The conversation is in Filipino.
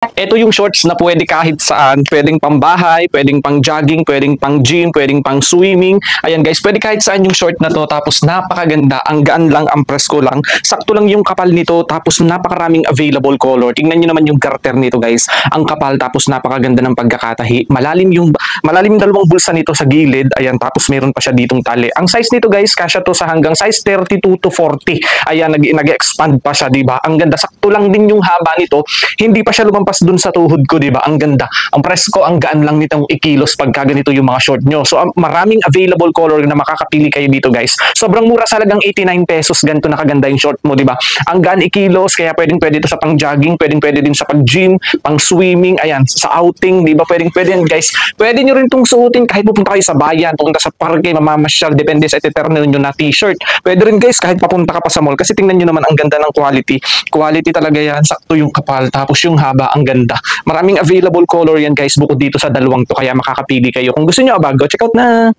Ito yung shorts na pwede kahit saan, pwedeng pambahay, pwedeng pang jogging, pwedeng pang gym, pwedeng pang swimming. Ayan guys, pwede kahit saan yung short na to, tapos napakaganda, ang gaan lang, ang presko lang, sakto lang yung kapal nito, tapos napakaraming available color. Tingnan nyo naman yung garter nito guys, ang kapal, tapos napakaganda ng pagkakatahi. Malalim yung dalawang bulsa nito sa gilid, ayan, tapos meron pa siya ditong tali. Ang size nito guys, kasya to sa hanggang size 32 to 40. Ayan, nag-expand pa siya, di ba? Ang ganda, sakto lang din yung haba nito, hindi pa siya lumampas dun sa tuhod ko, di ba? Ang ganda. Ang presko, ang gaan lang nitong ikilos pagka ganito yung mga short nyo. So, maraming available color na makakapili kayo dito, guys. Sobrang mura sa halagang 89 pesos. Ganito nakaganda yung short mo, di ba? Ang gaan ikilos, kaya pwede ito sa pang jogging, pwede din sa pang gym, pang swimming, ayan, sa outing, di ba? Pwede yan, guys. Pwede nyo rin itong suotin kahit pupunta kayo sa bayan, pupunta sa parke, mamamasyal, depende sa eterno nyo na t-shirt. Pwede rin, guys, kahit papunta ka pa sa mall. Kasi tingnan nyo naman ang ganda ng quality. Quality talaga yan. Sakto yung kapal, tapos yung haba, ang ganda. Maraming available color yan guys bukod dito sa dalawang to, kaya makakapili kayo. Kung gusto nyo abago, check out na!